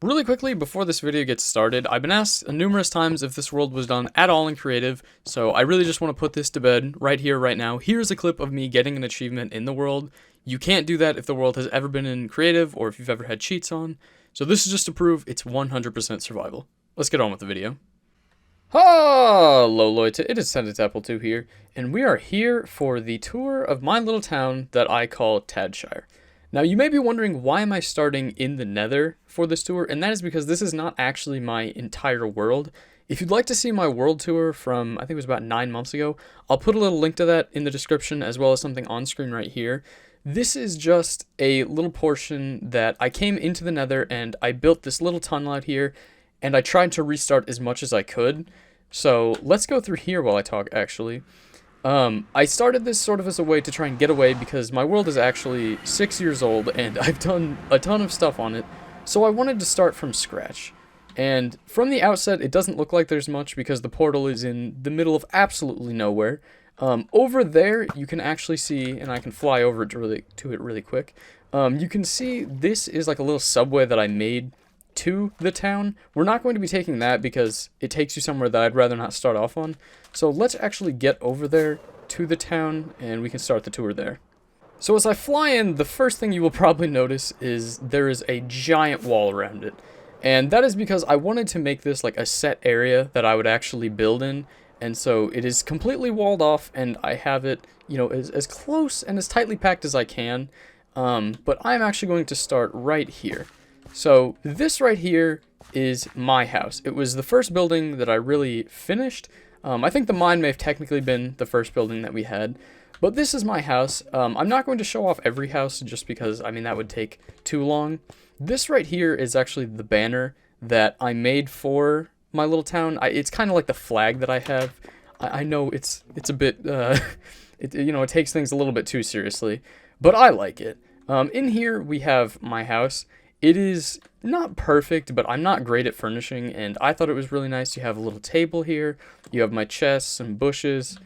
Really quickly, before this video gets started, I've been asked numerous times if this world was done at all in creative, so I really just want to put this to bed right here, right now. Here's a clip of me getting an achievement in the world. You can't do that if the world has ever been in creative or if you've ever had cheats on. So this is just to prove it's 100% survival. Let's get on with the video. Hello, Leute, it is tendedtadpolebiz here, and we are here for the tour of my little town that I call Shire. Now, you may be wondering, why am I starting in the Nether for this tour? And that is because this is not actually my entire world. If you'd like to see my world tour from, I think it was about 9 months ago, I'll put a little link to that in the description, as well as something on screen right here. This is just a little portion that I came into the Nether, and I built this little tunnel out here, and I tried to restart as much as I could. So, let's go through here while I talk, actually. I started this sort of as a way to try and get away because my world is actually 6 years old and I've done a ton of stuff on it, so I wanted to start from scratch. And from the outset, it doesn't look like there's much because the portal is in the middle of absolutely nowhere. Over there, you can actually see, and I can fly over to it really quick. You can see this is like a little subway that I made to the town. We're not going to be taking that because it takes you somewhere that I'd rather not start off on. So let's actually get over there to the town and we can start the tour there. So as I fly in, the first thing you will probably notice is there is a giant wall around it. And that is because I wanted to make this like a set area that I would actually build in. And so it is completely walled off and I have it, you know, as close and as tightly packed as I can. But I'm actually going to start right here. So this right here is my house. It was the first building that I really finished. I think the mine may have technically been the first building that we had, but this is my house. I'm not going to show off every house just because, I mean, that would take too long. This right here is actually the banner that I made for my little town. It's kind of like the flag that I have. I know it's a bit, it takes things a little bit too seriously, but I like it. In here we have my house. It is not perfect, but I'm not great at furnishing, and I thought it was really nice. You have a little table here, you have my chests, some bushes,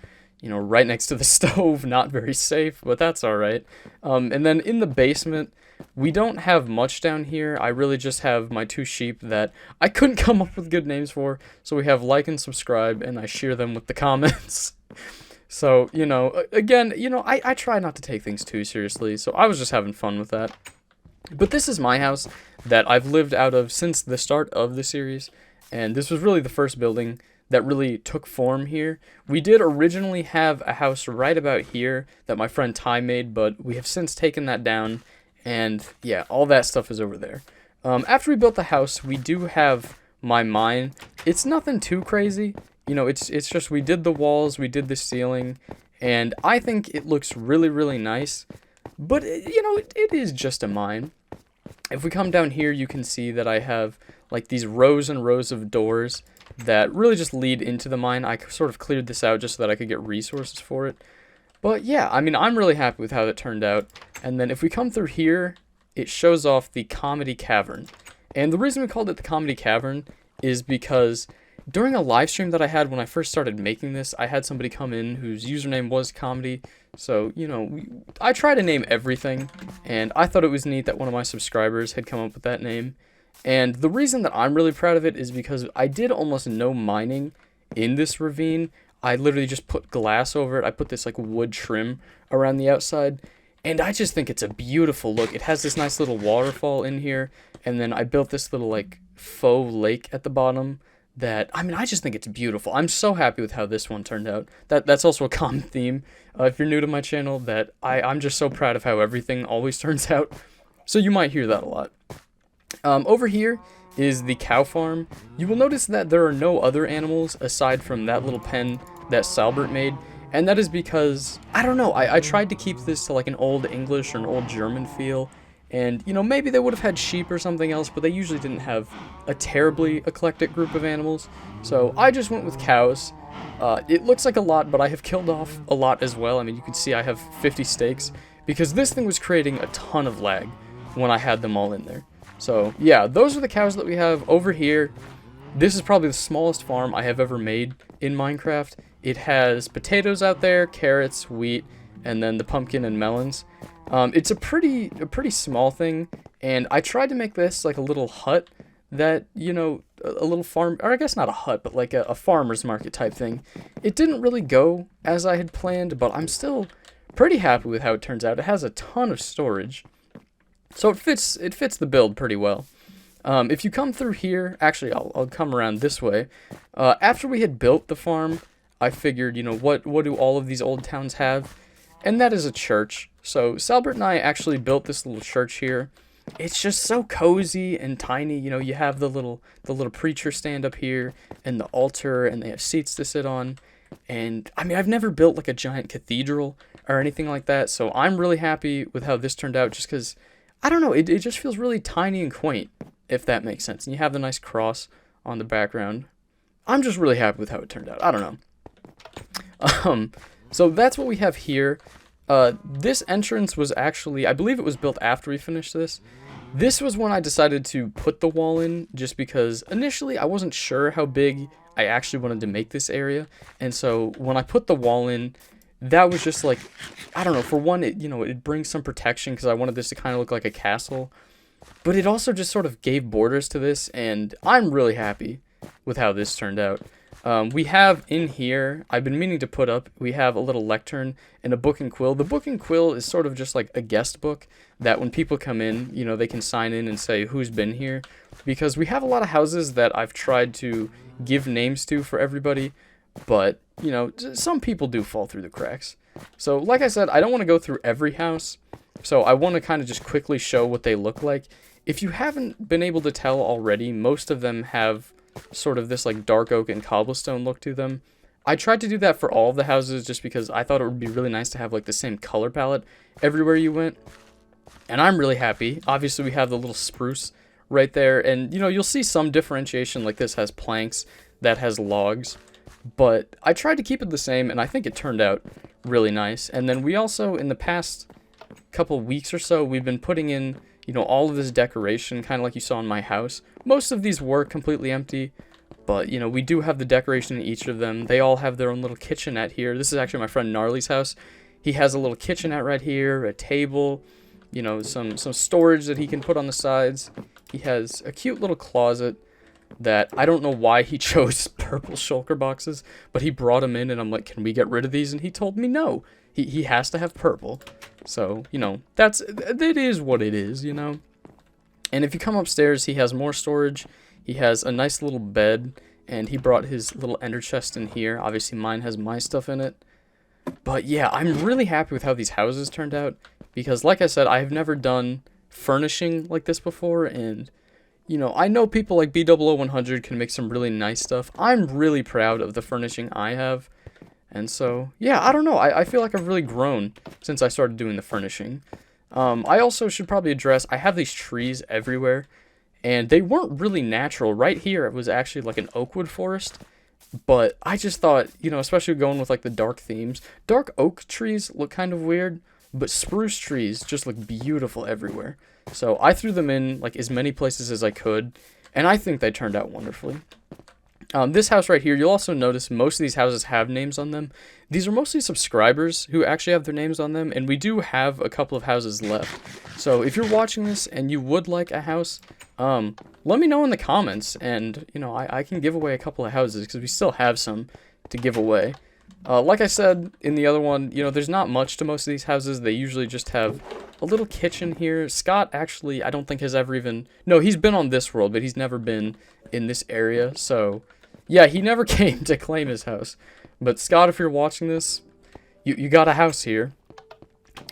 you know, right next to the stove. Not very safe, but that's alright. And then in the basement, we don't have much down here. I really just have my 2 sheep that I couldn't come up with good names for, so we have like and subscribe, and I share them with the comments. So, you know, again, you know, I try not to take things too seriously, so I was just having fun with that. But this is my house that I've lived out of since the start of the series, and this was really the first building that really took form here. We did originally have a house right about here that my friend Ty made, but we have since taken that down, and yeah, all that stuff is over there. After we built the house, we do have my mine. It's nothing too crazy, you know, it's just we did the walls, we did the ceiling, and I think it looks really, really nice. But, you know, it is just a mine. If we come down here, you can see that I have, like, these rows and rows of doors that really just lead into the mine. I sort of cleared this out just so that I could get resources for it. But, yeah, I mean, I'm really happy with how it turned out. And then if we come through here, it shows off the Comedy Cavern. And the reason we called it the Comedy Cavern is because during a live stream that I had when I first started making this, I had somebody come in whose username was Comedy. So, you know, I try to name everything, and I thought it was neat that one of my subscribers had come up with that name. And the reason that I'm really proud of it is because I did almost no mining in this ravine. I literally just put glass over it. I put this, like, wood trim around the outside, and I just think it's a beautiful look. It has this nice little waterfall in here, and then I built this little, like, faux lake at the bottom. That, I mean, I just think it's beautiful. I'm so happy with how this one turned out. That's also a common theme, if you're new to my channel, that I'm just so proud of how everything always turns out. So you might hear that a lot. Over here is the cow farm. You will notice that there are no other animals aside from that little pen that Salbert made. And that is because, I don't know, I tried to keep this to like an old English or an old German feel. And, you know, maybe they would have had sheep or something else, but they usually didn't have a terribly eclectic group of animals. So I just went with cows. It looks like a lot, but I have killed off a lot as well. I mean, you can see I have 50 steaks because this thing was creating a ton of lag when I had them all in there. So, yeah, those are the cows that we have over here. This is probably the smallest farm I have ever made in Minecraft. It has potatoes out there, carrots, wheat, and then the pumpkin and melons. It's a pretty small thing, and I tried to make this like a little hut that, a little farm, or I guess not a hut, but like a farmer's market type thing. It didn't really go as I had planned, but I'm still pretty happy with how it turns out. It has a ton of storage, so it fits the build pretty well. If you come through here, actually, I'll come around this way. After we had built the farm, I figured, what do all of these old towns have? And that is a church. So Salbert and I actually built this little church here. It's just so cozy and tiny. You have the little preacher stand up here and the altar, and they have seats to sit on. And I mean, I've never built like a giant cathedral or anything like that, so I'm really happy with how this turned out, just because, I don't know, it just feels really tiny and quaint, if that makes sense. And you have the nice cross on the background. I'm just really happy with how it turned out. I don't know. So that's what we have here. This entrance was actually, I believe it was built after we finished this. This was when I decided to put the wall in, just because initially I wasn't sure how big I actually wanted to make this area. And so when I put the wall in, that was just like, I don't know, for one, it brings some protection, because I wanted this to kind of look like a castle. But it also just sort of gave borders to this, and I'm really happy with how this turned out. We have in here, I've been meaning to put up, we have a little lectern and a book and quill. The book and quill is sort of just like a guest book that when people come in, they can sign in and say who's been here. Because we have a lot of houses that I've tried to give names to for everybody, but, some people do fall through the cracks. So, like I said, I don't want to go through every house, so I want to kind of just quickly show what they look like. If you haven't been able to tell already, most of them have sort of this like dark oak and cobblestone look to them. I tried to do that for all of the houses just because I thought it would be really nice to have like the same color palette everywhere you went. And I'm really happy. Obviously we have the little spruce right there, and you'll see some differentiation, like this has planks, that has logs, but I tried to keep it the same, and I think it turned out really nice. And then we also, in the past couple weeks or so, we've been putting in all of this decoration, kind of like you saw in my house. Most of these were completely empty, but, we do have the decoration in each of them. They all have their own little kitchenette here. This is actually my friend Gnarly's house. He has a little kitchenette right here, a table, some storage that he can put on the sides. He has a cute little closet that I don't know why he chose purple shulker boxes, but he brought them in, and I'm like, can we get rid of these? And he told me no. He has to have purple. So, it is what it is, And if you come upstairs, he has more storage. He has a nice little bed, and he brought his little ender chest in here. Obviously, mine has my stuff in it. But yeah, I'm really happy with how these houses turned out, because like I said, I have never done furnishing like this before, and, I know people like B00-100 can make some really nice stuff. I'm really proud of the furnishing I have. And so, yeah, I don't know. I feel like I've really grown since I started doing the furnishing. I also should probably address, I have these trees everywhere, and they weren't really natural. Right here, it was actually like an oakwood forest, but I just thought, especially going with like the dark themes, dark oak trees look kind of weird, but spruce trees just look beautiful everywhere. So I threw them in like as many places as I could, and I think they turned out wonderfully. This house right here, you'll also notice most of these houses have names on them. These are mostly subscribers who actually have their names on them, and we do have a couple of houses left. So if you're watching this and you would like a house, let me know in the comments, and, I can give away a couple of houses, because we still have some to give away. Like I said in the other one, there's not much to most of these houses. They usually just have a little kitchen here. Scott actually, I don't think has ever even... No, he's been on this world, but he's never been in this area, so... Yeah, he never came to claim his house. But Scott, if you're watching this, you got a house here.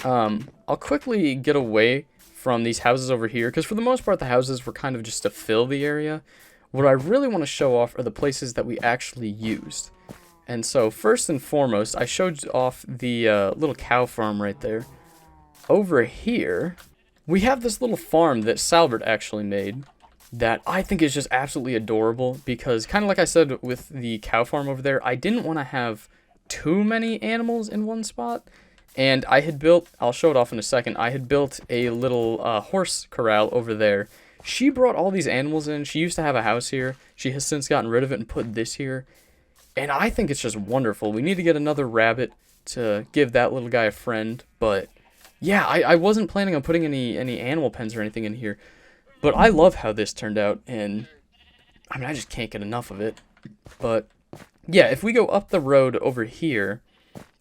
I'll quickly get away from these houses over here, because for the most part, the houses were kind of just to fill the area. What I really want to show off are the places that we actually used. And so, first and foremost, I showed off the little cow farm right there. Over here, we have this little farm that Salbert actually made that I think is just absolutely adorable, because kind of like I said with the cow farm over there, I didn't want to have too many animals in one spot, and I had built, I'll show it off in a second, I had built a little horse corral over there. She brought all these animals in. She used to have a house here. She has since gotten rid of it and put this here, and I think it's just wonderful. We need to get another rabbit to give that little guy a friend, but yeah, I wasn't planning on putting any animal pens or anything in here. But I love how this turned out, and I mean, I just can't get enough of it. But yeah, if we go up the road over here,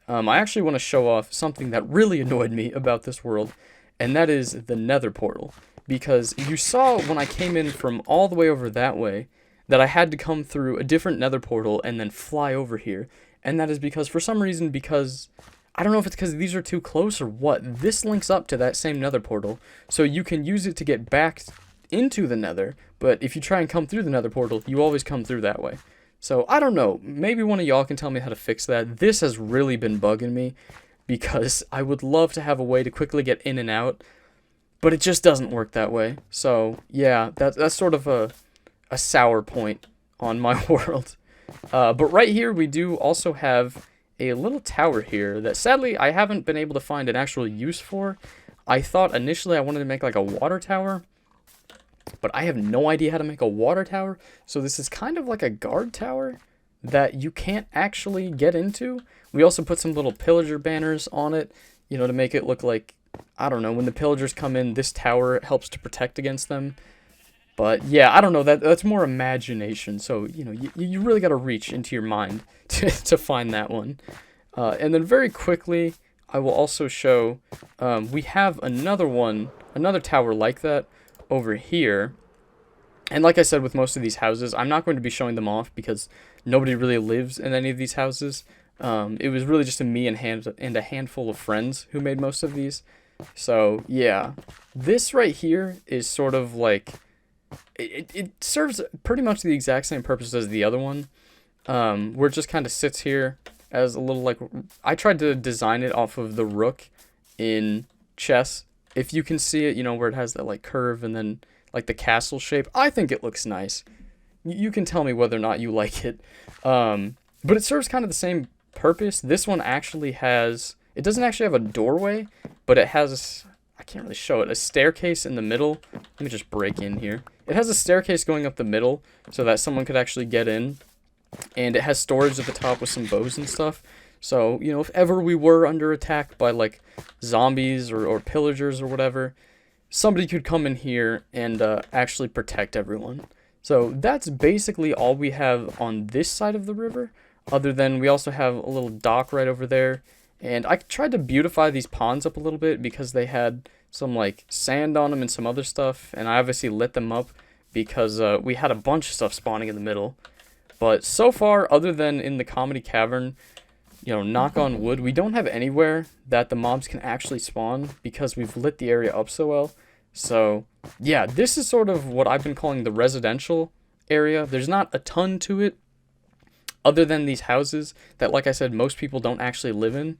I actually want to show off something that really annoyed me about this world, and that is the Nether Portal. Because you saw when I came in from all the way over that way, that I had to come through a different Nether Portal and then fly over here. And that is because, for some reason, because I don't know if it's because these are too close or what, this links up to that same Nether Portal, so you can use it to get back into the Nether, but if you try and come through the Nether Portal, you always come through that way. So, I don't know, maybe one of y'all can tell me how to fix that. This has really been bugging me, because I would love to have a way to quickly get in and out, but it just doesn't work that way. So, yeah, that's sort of a sour point on my world. But right here, we do also have a little tower here that, sadly, I haven't been able to find an actual use for. I thought initially I wanted to make like a water tower, but I have no idea how to make a water tower. So this is kind of like a guard tower that you can't actually get into. We also put some little pillager banners on it, you know, to make it look like, I don't know, when the pillagers come in, this tower helps to protect against them. But yeah, I don't know, that's more imagination, so, you know, you really got to reach into your mind to find that one. And then very quickly, I will also show, we have another tower like that over here. And like I said with most of these houses, I'm not going to be showing them off because nobody really lives in any of these houses. It was really just me and a handful of friends who made most of these. So yeah, this right here is sort of like, it serves pretty much the exact same purpose as the other one, where it just kind of sits here as a little, like, I tried to design it off of the rook in chess. If you can see it, you know, where it has that, like, curve and then, like, the castle shape. I think it looks nice. You can tell me whether or not you like it. But it serves kind of the same purpose. This one actually has, it doesn't actually have a doorway, but it has, I can't really show it, a staircase in the middle. Let me just break in here. It has a staircase going up the middle so that someone could actually get in. And it has storage at the top with some bows and stuff. So, you know, if ever we were under attack by, like, zombies or pillagers or whatever, somebody could come in here and actually protect everyone. So that's basically all we have on this side of the river, other than we also have a little dock right over there. And I tried to beautify these ponds up a little bit because they had some, like, sand on them and some other stuff, and I obviously lit them up because we had a bunch of stuff spawning in the middle. But so far, other than in the comedy cavern, you know, knock on wood, we don't have anywhere that the mobs can actually spawn because we've lit the area up so well. So yeah, this is sort of what I've been calling the residential area. There's not a ton to it other than these houses that, like I said, most people don't actually live in.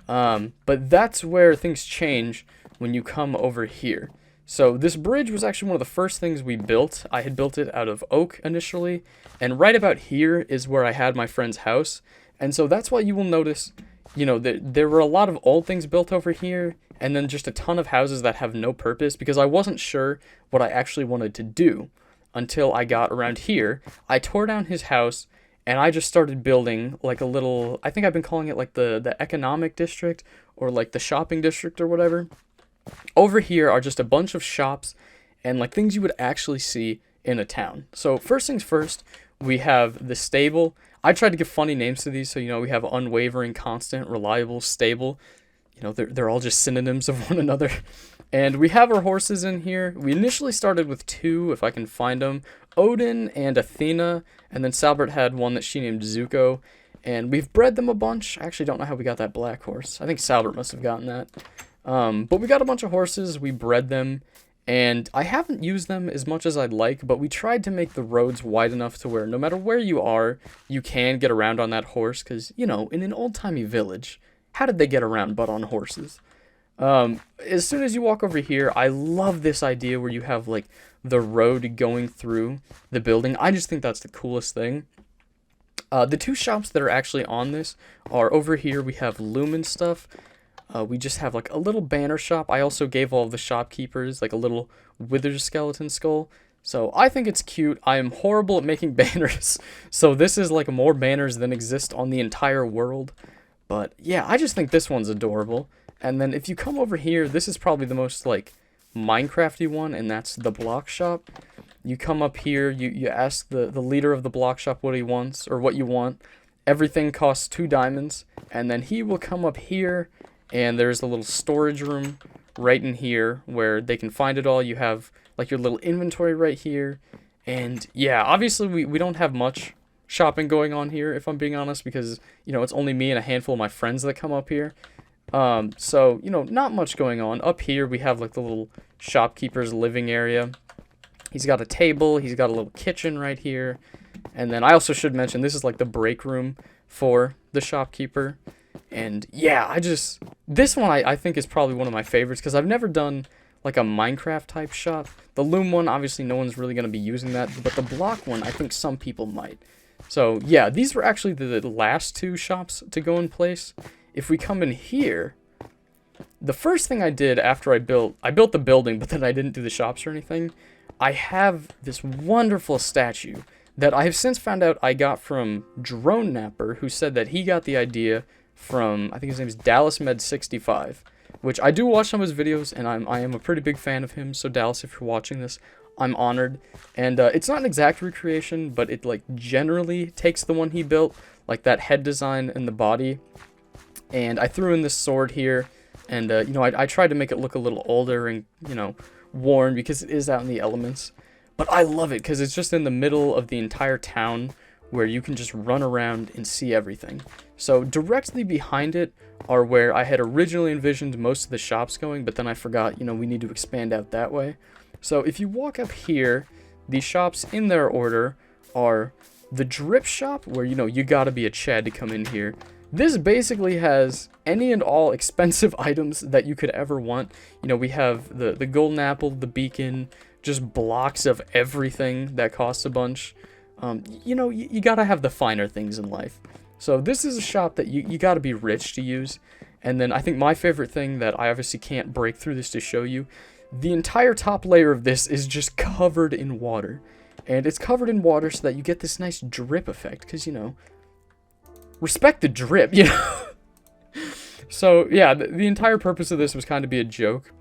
But that's where things change when you come over here. So this bridge was actually one of the first things we built. I had built it out of oak initially, and right about here is where I had my friend's house. And so that's why you will notice, you know, there were a lot of old things built over here, and then just a ton of houses that have no purpose, because I wasn't sure what I actually wanted to do until I got around here. I tore down his house, and I just started building like a little, I think I've been calling it like the economic district, or like the shopping district or whatever. Over here are just a bunch of shops and like things you would actually see in a town. So first things first, we have the stable. I tried to give funny names to these, so, you know, we have unwavering, constant, reliable, stable. You know, they're all just synonyms of one another. And we have our horses in here. We initially started with 2, if I can find them, Odin and Athena, and then Salbert had one that she named Zuko. And we've bred them a bunch. I actually don't know how we got that black horse. I think Salbert must have gotten that. But we got a bunch of horses, we bred them, and I haven't used them as much as I'd like, but we tried to make the roads wide enough to where no matter where you are, you can get around on that horse, because, you know, in an old-timey village, how did they get around but on horses? As soon as you walk over here, I love this idea where you have, like, the road going through the building. I just think that's the coolest thing. The 2 shops that are actually on this are over here. We have Lumen stuff. We just have like a little banner shop. I also gave all of the shopkeepers like a little wither skeleton skull. So I think it's cute. I am horrible at making banners. So this is like more banners than exist on the entire world. But yeah, I just think this one's adorable. And then if you come over here, this is probably the most like Minecrafty one, and that's the block shop. You come up here, you ask the leader of the block shop what he wants, or what you want. Everything costs 2 diamonds, and then he will come up here, and there's a little storage room right in here where they can find it all. You have like your little inventory right here, and yeah, obviously we don't have much shopping going on here, if I'm being honest, because, you know, it's only me and a handful of my friends that come up here. So, you know, not much going on. Up here we have like the little shopkeeper's living area. He's got a table, he's got a little kitchen right here. And then I also should mention, this is like the break room for the shopkeeper. And yeah, this one I think is probably one of my favorites, because I've never done like a Minecraft type shop. The loom one, obviously no one's really going to be using that, but the block one, I think some people might. So yeah, these were actually the last 2 shops to go in place. If we come in here, the first thing I did after I built the building, but then I didn't do the shops or anything. I have this wonderful statue that I have since found out I got from Drone Napper, who said that he got the idea from, I think his name is DallasMed65, which I do watch some of his videos, and I am a pretty big fan of him. So Dallas, if you're watching this, I'm honored. And it's not an exact recreation, but it like generally takes the one he built, like that head design and the body. And I threw in this sword here, and you know, I tried to make it look a little older and, you know, worn, because it is out in the elements. But I love it because it's just in the middle of the entire town where you can just run around and see everything. So directly behind it are where I had originally envisioned most of the shops going, but then I forgot, you know, we need to expand out that way. So if you walk up here, the shops in their order are the drip shop, where, you know, you gotta be a Chad to come in here. This basically has any and all expensive items that you could ever want. You know, we have the golden apple, the beacon, just blocks of everything that costs a bunch. You know, you gotta have the finer things in life. So this is a shop that you gotta be rich to use. And then I think my favorite thing that I obviously can't break through this to show you, the entire top layer of this is just covered in water. And it's covered in water so that you get this nice drip effect, because, you know, respect the drip, you know? So, yeah, the entire purpose of this was kind of be a joke,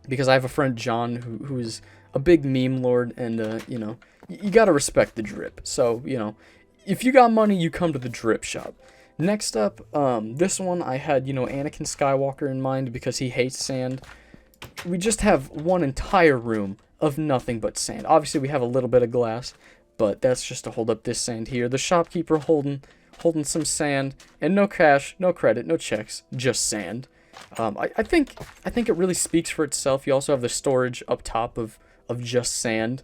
because I have a friend, John, who is a big meme lord, and, you know, you gotta respect the drip. So, you know, if you got money, you come to the drip shop. Next up, this one, I had, you know, Anakin Skywalker in mind, because he hates sand. We just have one entire room of nothing but sand. Obviously, we have a little bit of glass, but that's just to hold up this sand here. The shopkeeper holding some sand, and no cash, no credit, no checks, just sand. I think it really speaks for itself. You also have the storage up top of just sand.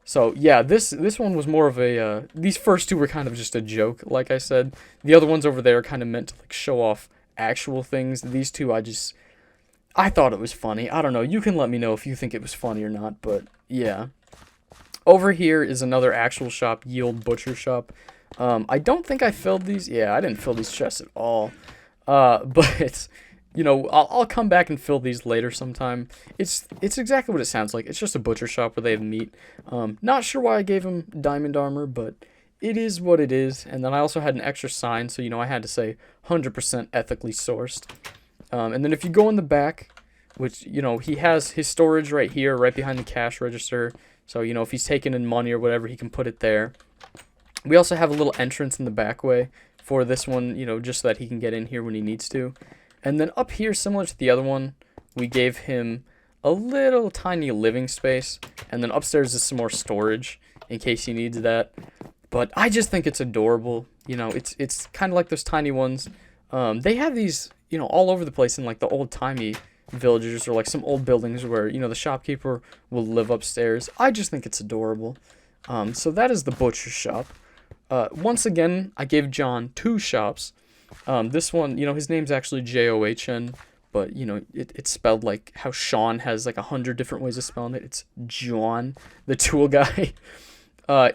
So yeah, this one was more of a these first 2 were kind of just a joke, like I said. The other ones over there are kind of meant to like show off actual things. These 2 I thought it was funny. I don't know. You can let me know if you think it was funny or not, but yeah. Over here is another actual shop, Yield Butcher Shop. I don't think I filled these. Yeah, I didn't fill these chests at all. But, you know, I'll come back and fill these later sometime. It's exactly what it sounds like. It's just a butcher shop where they have meat. Not sure why I gave him diamond armor, but it is what it is. And then I also had an extra sign, so, you know, I had to say 100% ethically sourced. And then if you go in the back, which, you know, he has his storage right here, right behind the cash register. So, you know, if he's taking in money or whatever, he can put it there. We also have a little entrance in the back way for this one, you know, just so that he can get in here when he needs to. And then up here, similar to the other one, we gave him a little tiny living space. And then upstairs is some more storage in case he needs that. But I just think it's adorable. You know, it's kind of like those tiny ones. They have these, you know, all over the place in like the old-timey villages or like some old buildings where, you know, the shopkeeper will live upstairs. I just think it's adorable. So that is the butcher shop. Once again, I gave John 2 shops. This one, you know, his name's actually John, but, you know, it's spelled like how Sean has like 100 different ways of spelling it. It's John, the tool guy.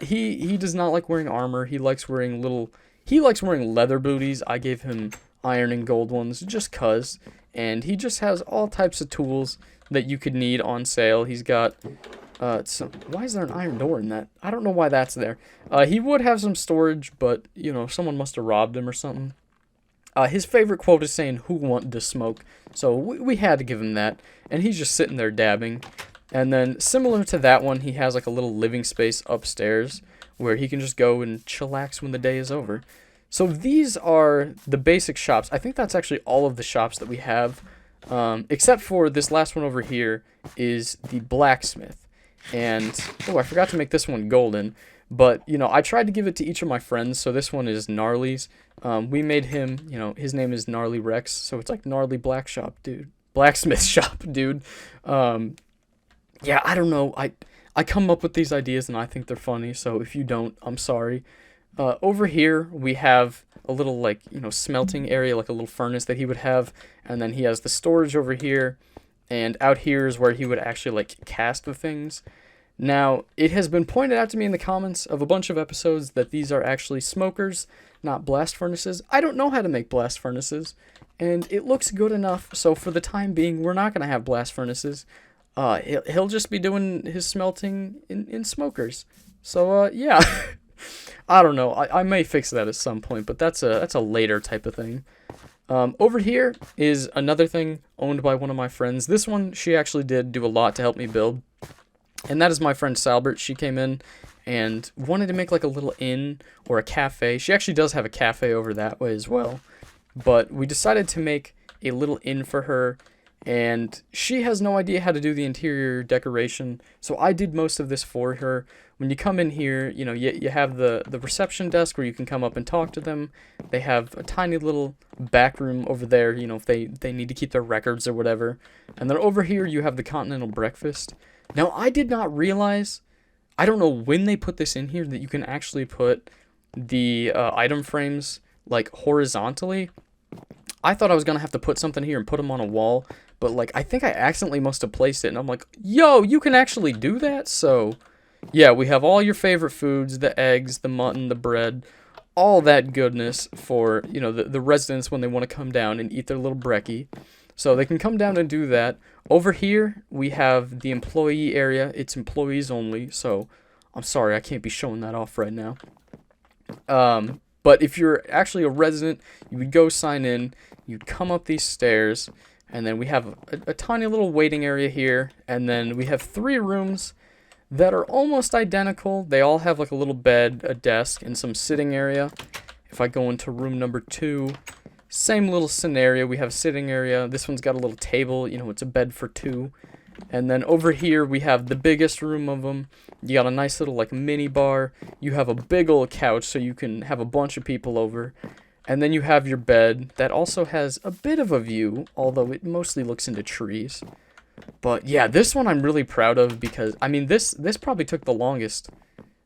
He does not like wearing armor. He likes wearing leather booties. I gave him iron and gold ones just cuz. And he just has all types of tools that you could need on sale. He's got why is there an iron door in that? I don't know why that's there. He would have some storage, but, you know, someone must have robbed him or something. His favorite quote is saying, "Who wanted to smoke?" So we had to give him that, and he's just sitting there dabbing. And then similar to that one, he has like a little living space upstairs where he can just go and chillax when the day is over. So these are the basic shops. I think that's actually all of the shops that we have, except for this last one over here is the blacksmith. And oh, I forgot to make this one golden. But, you know, I tried to give it to each of my friends, so this one is Gnarly's. We made him, you know, his name is Gnarly Rex, so it's like Gnarly Black Shop, dude. Blacksmith Shop, dude. Yeah, I don't know. I come up with these ideas and I think they're funny, so if you don't, I'm sorry. Over here, we have a little, like, you know, smelting area, like a little furnace that he would have, and then he has the storage over here, and out here is where he would actually, like, cast the things. Now, it has been pointed out to me in the comments of a bunch of episodes that these are actually smokers, not blast furnaces. I don't know how to make blast furnaces, and it looks good enough, so for the time being, we're not going to have blast furnaces. He'll just be doing his smelting in smokers. So, yeah. I don't know. I may fix that at some point, but that's a later type of thing. Over here is another thing owned by one of my friends. This one, she actually did do a lot to help me build. And that is my friend Salbert. She came in and wanted to make like a little inn or a cafe. She actually does have a cafe over that way as well. But we decided to make a little inn for her. And she has no idea how to do the interior decoration. So I did most of this for her. When you come in here, you know, you have the reception desk where you can come up and talk to them. They have a tiny little back room over there, you know, if they need to keep their records or whatever. And then over here you have the continental breakfast. Now, I did not realize, I don't know when they put this in here, that you can actually put the item frames, like, horizontally. I thought I was going to have to put something here and put them on a wall, but, like, I think I accidentally must have placed it, and I'm like, yo, you can actually do that? So, yeah, we have all your favorite foods, the eggs, the mutton, the bread, all that goodness for, you know, the residents when they want to come down and eat their little brekkie. So they can come down and do that. Over here, we have the employee area. It's employees only, so I'm sorry, I can't be showing that off right now. But if you're actually a resident, you would go sign in, you'd come up these stairs, and then we have a tiny little waiting area here, and then we have 3 rooms that are almost identical. They all have like a little bed, a desk, and some sitting area. If I go into room number 2, same little scenario. We have a sitting area. This one's got a little table. You know, it's a bed for 2. And then over here, we have the biggest room of them. You got a nice little, like, mini bar. You have a big old couch so you can have a bunch of people over. And then you have your bed that also has a bit of a view, although it mostly looks into trees. But, yeah, this one I'm really proud of because, I mean, this probably took the longest.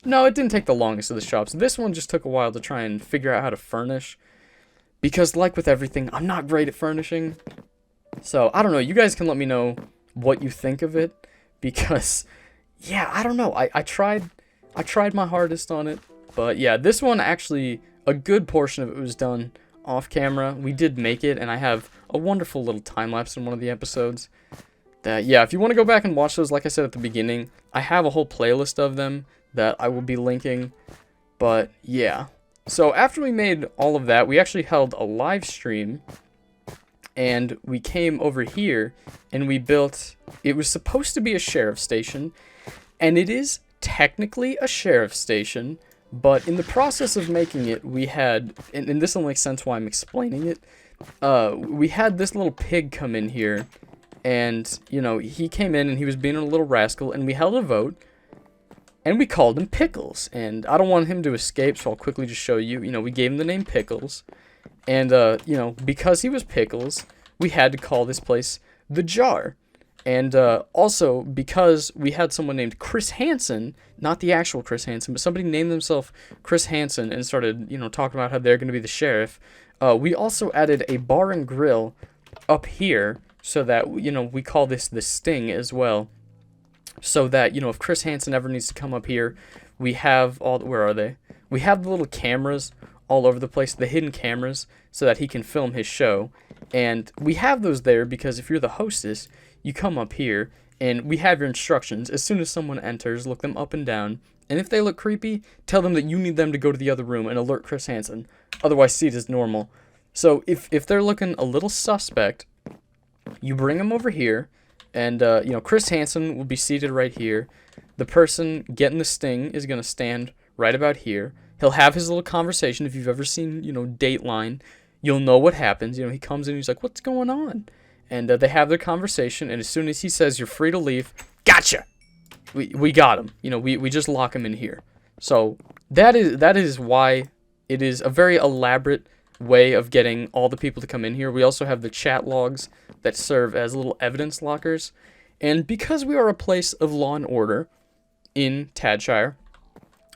No, it didn't take the longest of the shops. This one just took a while to try and figure out how to furnish. Because, like with everything, I'm not great at furnishing. So, I don't know. You guys can let me know what you think of it. Because, yeah, I don't know. I tried my hardest on it. But, yeah, this one actually, a good portion of it was done off camera. We did make it, and I have a wonderful little time-lapse in one of the episodes. That, yeah, if you want to go back and watch those, like I said at the beginning, I have a whole playlist of them that I will be linking. But, yeah. So after we made all of that, we actually held a live stream, and we came over here, and we built, it was supposed to be a sheriff station, and it is technically a sheriff station, but in the process of making it, we had, and this will make sense why I'm explaining it, we had this little pig come in here, and, you know, he came in, and he was being a little rascal, and we held a vote, and we called him Pickles, and I don't want him to escape, so I'll quickly just show you. You know, we gave him the name Pickles, and, you know, because he was Pickles, we had to call this place The Jar. And, also, because we had someone named Chris Hansen, not the actual Chris Hansen, but somebody named themselves Chris Hansen and started, you know, talking about how they're going to be the sheriff, we also added a bar and grill up here, so that, you know, we call this the Sting as well. So that, you know, if Chris Hansen ever needs to come up here, we have all, where are they? We have the little cameras all over the place, the hidden cameras, so that he can film his show. And we have those there because if you're the hostess, you come up here, and we have your instructions. As soon as someone enters, look them up and down. And if they look creepy, tell them that you need them to go to the other room and alert Chris Hansen. Otherwise, see it as normal. So if they're looking a little suspect, you bring them over here, and Chris Hansen will be seated right here. The person getting the sting is gonna stand right about here. He'll have his little conversation. If you've ever seen, Dateline, you'll know what happens. He comes in, he's like, "What's going on?" And they have their conversation. And as soon as he says, "You're free to leave," gotcha. We got him. We just lock him in here. So that is why it is a very elaborate way of getting all the people to come in here. We also have the chat logs that serve as little evidence lockers. And because we are a place of law and order in Tadshire,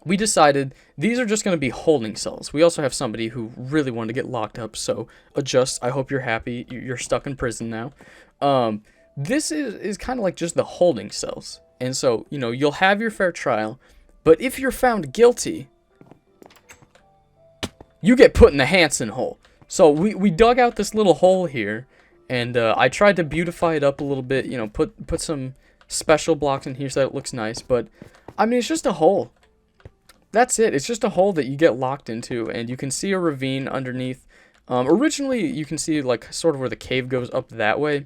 we decided these are just going to be holding cells. We also have somebody who really wanted to get locked up, so adjust. I hope you're happy. You're stuck in prison now. This is kind of like just the holding cells. And so, you'll have your fair trial, but if you're found guilty, you get put in the Hansen hole. So we dug out this little hole here, and I tried to beautify it up a little bit, put some special blocks in here so that it looks nice, but I mean, it's just a hole. That's it. It's just a hole that you get locked into, and you can see a ravine underneath. Originally, you can see like sort of where the cave goes up that way.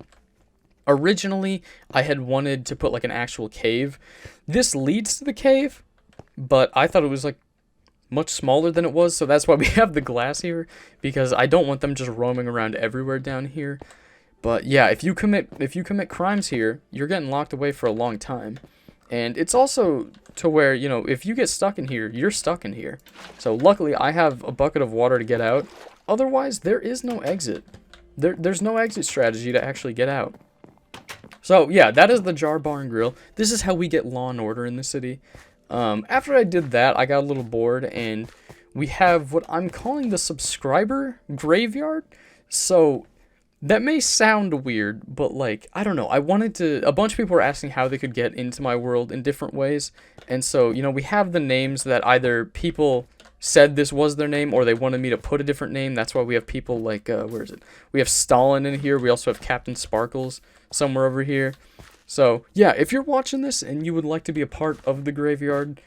Originally, I had wanted to put like an actual cave. This leads to the cave, but I thought it was like much smaller than it was, so that's why we have the glass here, because I don't want them just roaming around everywhere down here. But yeah, if you commit crimes here, you're getting locked away for a long time. And it's also to where, if you get stuck in here, you're stuck in here. So luckily, I have a bucket of water to get out. Otherwise, there is no exit. There's no exit strategy to actually get out. So yeah, that is the Jar Bar and Grill. This is how we get law and order in the city. After I did that, I got a little bored, and we have what I'm calling the subscriber graveyard. So that may sound weird, but like, I don't know. A bunch of people were asking how they could get into my world in different ways. And so, we have the names that either people said this was their name or they wanted me to put a different name. That's why we have people like, where is it? We have Stalin in here. We also have Captain Sparkles somewhere over here. So, yeah, if you're watching this and you would like to be a part of the graveyard,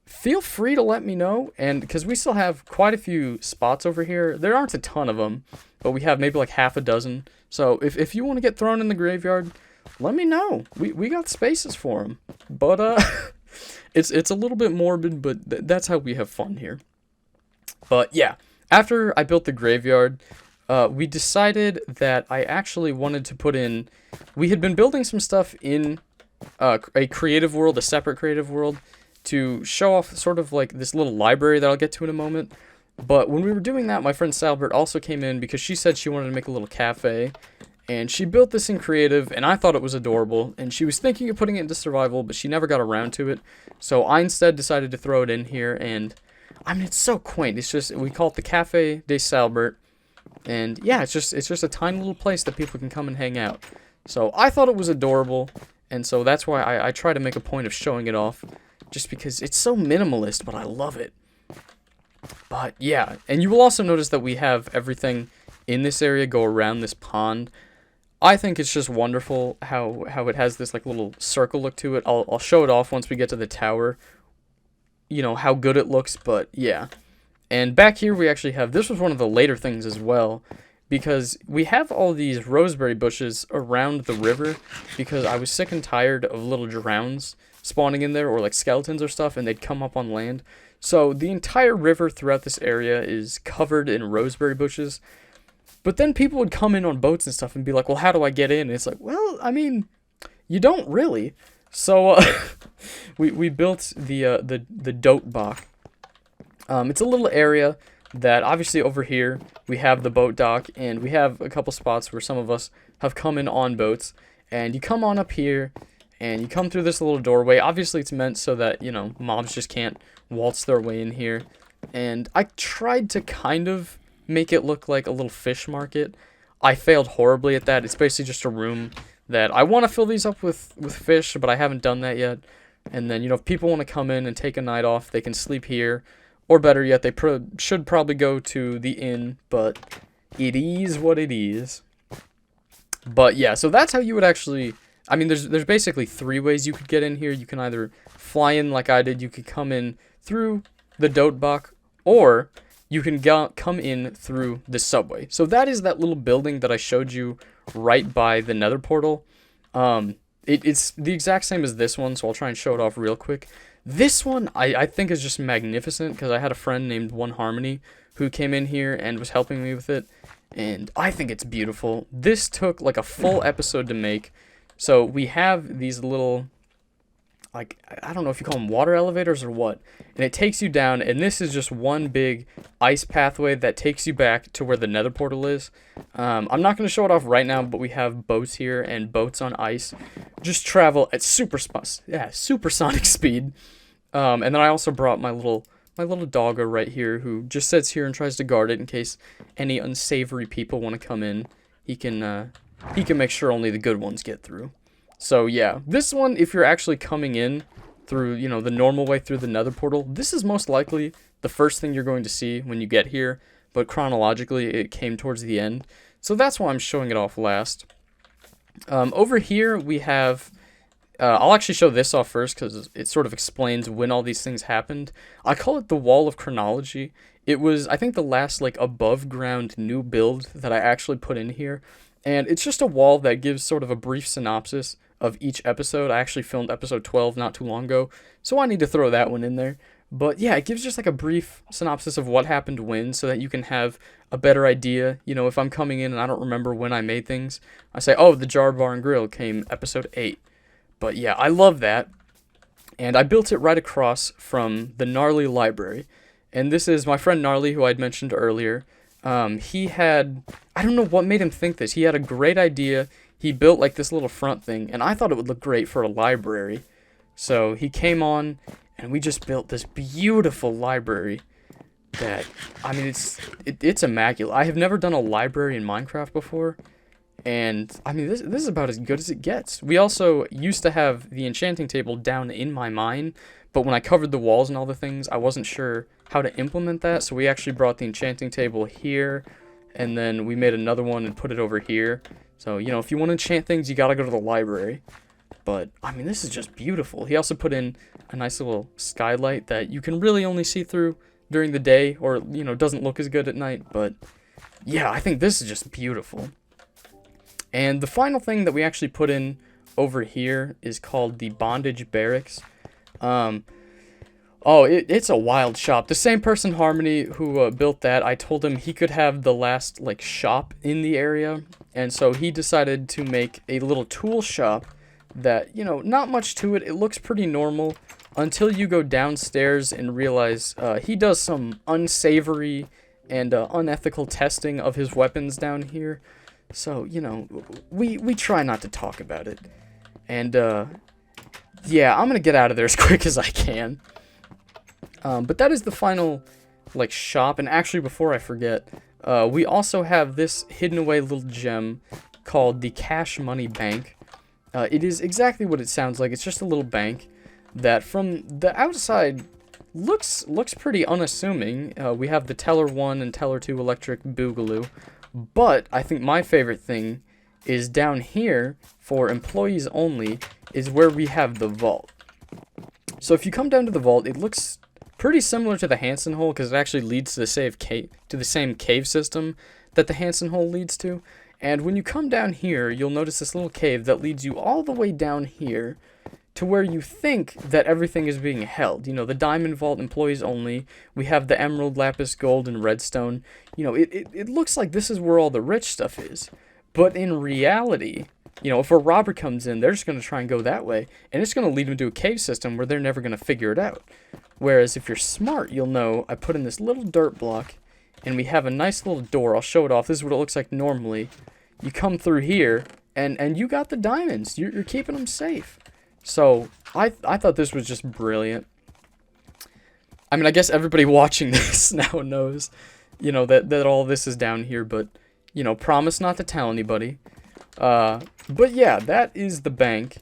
feel free to let me know. And because we still have quite a few spots over here. There aren't a ton of them, but we have maybe like half a dozen. So if you want to get thrown in the graveyard, let me know. We got spaces for them. But it's a little bit morbid, but that's how we have fun here. But yeah, after I built the graveyard, we decided that I actually wanted to put in. We had been building some stuff in a creative world, a separate creative world, to show off sort of like this little library that I'll get to in a moment. But when we were doing that, my friend Salbert also came in because she said she wanted to make a little cafe. And she built this in creative, and I thought it was adorable. And she was thinking of putting it into survival, but she never got around to it. So I instead decided to throw it in here. And I mean, it's so quaint. It's just, we call it the Cafe de Salbert. And yeah, it's just a tiny little place that people can come and hang out. So I thought it was adorable. And so that's why I try to make a point of showing it off. Just because it's so minimalist, but I love it. But yeah, and you will also notice that we have everything in this area go around this pond. I think it's just wonderful how it has this like little circle look to it. I'll show it off once we get to the tower. How good it looks, but yeah. And back here we actually have, this was one of the later things as well, because we have all these roseberry bushes around the river, because I was sick and tired of little drowns spawning in there, or like skeletons or stuff, and they'd come up on land. So the entire river throughout this area is covered in roseberry bushes. But then people would come in on boats and stuff and be like, well, how do I get in? And it's like, well, I mean, you don't really. So we built the dote dock. It's a little area that obviously over here we have the boat dock, and we have a couple spots where some of us have come in on boats. And you come on up here, and you come through this little doorway. Obviously, it's meant so that, mobs just can't waltz their way in here. And I tried to kind of make it look like a little fish market. I failed horribly at that. It's basically just a room that I want to fill these up with fish, but I haven't done that yet. And then, if people want to come in and take a night off, they can sleep here. Or better yet, they should probably go to the inn, but it is what it is. But yeah, so that's how you would actually... I mean, there's basically 3 ways you could get in here. You can either fly in like I did. You could come in through the dote dock, or you can come in through the subway. So that is that little building that I showed you right by the Nether Portal. It's the exact same as this one, so I'll try and show it off real quick. This one I think is just magnificent because I had a friend named One Harmony who came in here and was helping me with it, and I think it's beautiful. This took like a full episode to make. So we have these little, like, I don't know if you call them water elevators or what, and it takes you down, and this is just one big ice pathway that takes you back to where the Nether Portal is. I'm not going to show it off right now, but we have boats here, and boats on ice just travel at supersonic speed. And then I also brought my little doggo right here, who just sits here and tries to guard it in case any unsavory people want to come in. He can make sure only the good ones get through. So yeah, this one, if you're actually coming in through, you know, the normal way through the Nether Portal, this is most likely the first thing you're going to see when you get here, but chronologically it came towards the end. So that's why I'm showing it off last. Over here we have, I'll actually show this off first because it sort of explains when all these things happened. I call it the Wall of Chronology. It was, I think, the last like above ground new build that I actually put in here. And it's just a wall that gives sort of a brief synopsis of each episode. I actually filmed episode 12 not too long ago, so I need to throw that one in there. But yeah, it gives just like a brief synopsis of what happened when, so that you can have a better idea. You know, if I'm coming in and I don't remember when I made things, I say, oh, the Jar Bar and Grill came episode 8. But yeah, I love that. And I built it right across from the Gnarly Library. And this is my friend Gnarly, who I'd mentioned earlier. He had, I don't know what made him think this. He had a great idea. He built like this little front thing, and I thought it would look great for a library. So he came on, and we just built this beautiful library that, I mean, it's immaculate. I have never done a library in Minecraft before, and I mean, this is about as good as it gets. We also used to have the enchanting table down in my mine, but when I covered the walls and all the things, I wasn't sure how to implement that, so we actually brought the enchanting table here, and then we made another one and put it over here. So, you know, if you want to enchant things, you gotta go to the library. But, I mean, this is just beautiful. He also put in a nice little skylight that you can really only see through during the day, or, you know, doesn't look as good at night. But, yeah, I think this is just beautiful. And the final thing that we actually put in over here is called the Bondage Barracks. It's a wild shop. The same person, Harmony, who built that, I told him he could have the last, like, shop in the area. And so he decided to make a little tool shop that, you know, not much to it. It looks pretty normal until you go downstairs and realize he does some unsavory and unethical testing of his weapons down here. So, you know, we try not to talk about it. And, yeah, I'm going to get out of there as quick as I can. But that is the final, like, shop. And actually, before I forget, we also have this hidden away little gem called the Cash Money Bank. It is exactly what it sounds like. It's just a little bank that from the outside looks pretty unassuming. We have the Teller 1 and Teller 2 electric boogaloo. But I think my favorite thing is down here for employees only is where we have the vault. So if you come down to the vault, it looks pretty similar to the Hansen hole because it actually leads to the same cave system that the Hansen hole leads to. And when you come down here, you'll notice this little cave that leads you all the way down here to where you think that everything is being held. You know, the Diamond Vault, employees only. We have the Emerald, Lapis, Gold, and Redstone. You know, it looks like this is where all the rich stuff is. But in reality, you know, if a robber comes in, they're just going to try and go that way. And it's going to lead them to a cave system where they're never going to figure it out. Whereas if you're smart, you'll know I put in this little dirt block, and we have a nice little door. I'll show it off. This is what it looks like normally. You come through here, and you got the diamonds. You're keeping them safe. So, I thought this was just brilliant. I mean, I guess everybody watching this now knows, you know, that all this is down here, but, you know, promise not to tell anybody. But yeah, that is the bank.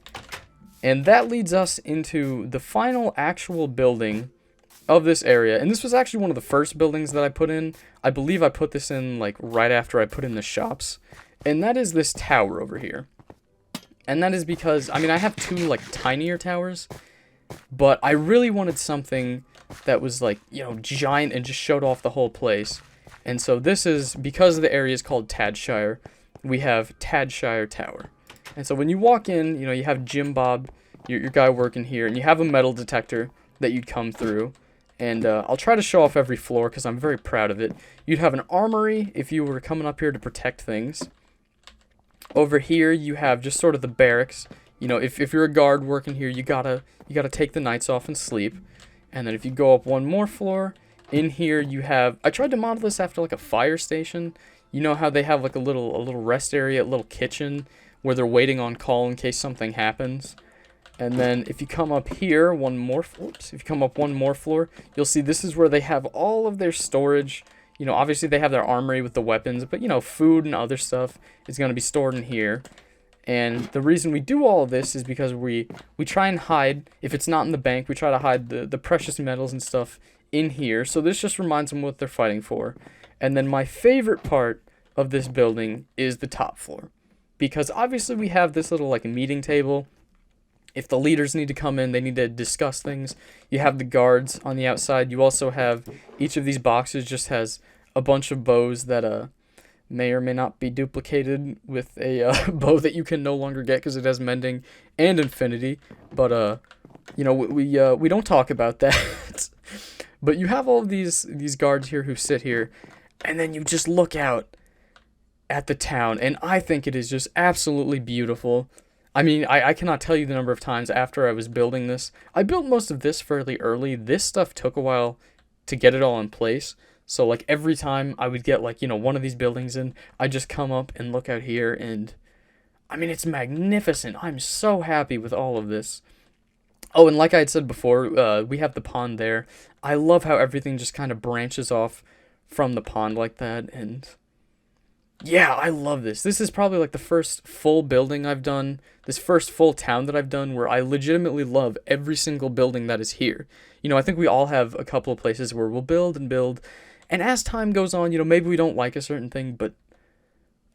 And that leads us into the final actual building of this area. And this was actually one of the first buildings that I put in. I believe I put this in, like, right after I put in the shops. And that is this tower over here. And that is because, I mean, I have two, like, tinier towers. but I really wanted something that was like, you know, giant and just showed off the whole place. And so this is, because the area is called Shire, we have Shire Tower. And so when you walk in, you know, you have Jim Bob, your guy working here, and you have a metal detector that you'd come through. And I'll try to show off every floor because I'm very proud of it. You'd have an armory if you were coming up here to protect things. Over here, you have just sort of the barracks. You know, if you're a guard working here, you gotta take the nights off and sleep. And then if you go up one more floor, in here you have, I tried to model this after like a fire station. You know how they have like a little rest area, a little kitchen where they're waiting on call in case something happens. And then if you come up here if you come up one more floor, you'll see this is where they have all of their storage. You know, obviously they have their armory with the weapons, but you know, food and other stuff is going to be stored in here. And the reason we do all of this is because we try and hide, if it's not in the bank, we try to hide the precious metals and stuff in here. So this just reminds them what they're fighting for. And then my favorite part of this building is the top floor, because obviously we have this little like meeting table. If the leaders need to come in, they need to discuss things. You have the guards on the outside. You also have, each of these boxes just has a bunch of bows that may or may not be duplicated with a bow that you can no longer get because it has mending and infinity. But you know, we don't talk about that. But you have all of these guards here who sit here, and then you just look out at the town, and I think it is just absolutely beautiful. I mean, I cannot tell you the number of times after I was building this. I built most of this fairly early. This stuff took a while to get it all in place. So, like, every time I would get, like, you know, one of these buildings in, I'd just come up and look out here, and, I mean, it's magnificent. I'm so happy with all of this. Oh, and like I had said before, we have the pond there. I love how everything just kind of branches off from the pond like that, and yeah, I love this. This is probably like the first full building I've done, this first full town that I've done where I legitimately love every single building that is here. You know, I think we all have a couple of places where we'll build and build, and as time goes on, you know, maybe we don't like a certain thing, but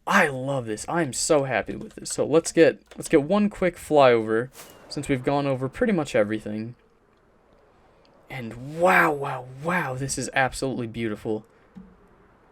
I love this. I'm so happy with this. So let's get one quick flyover since we've gone over pretty much everything. And wow, wow, wow, this is absolutely beautiful.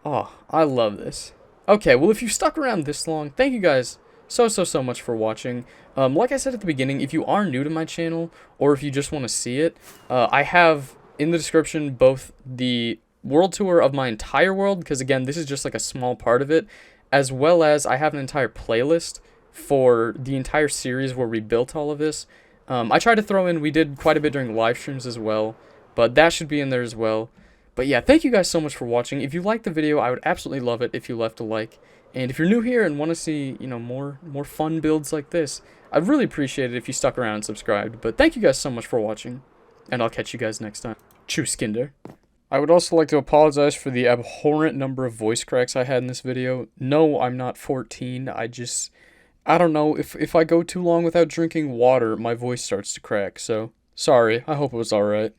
Oh, I love this. Okay, well, if you stuck around this long, thank you guys so much for watching. Like I said at the beginning, if you are new to my channel, or if you just want to see it, I have in the description both the world tour of my entire world, because again, this is just like a small part of it, as well as I have an entire playlist for the entire series where we built all of this. I tried to throw in, we did quite a bit during live streams as well, but that should be in there as well. But yeah, thank you guys so much for watching. If you liked the video, I would absolutely love it if you left a like. And if you're new here and want to see, you know, more fun builds like this, I'd really appreciate it if you stuck around and subscribed. But thank you guys so much for watching, and I'll catch you guys next time. Tschüss, Kinder. I would also like to apologize for the abhorrent number of voice cracks I had in this video. No, I'm not 14. I don't know, if I go too long without drinking water, my voice starts to crack. So, sorry. I hope it was alright.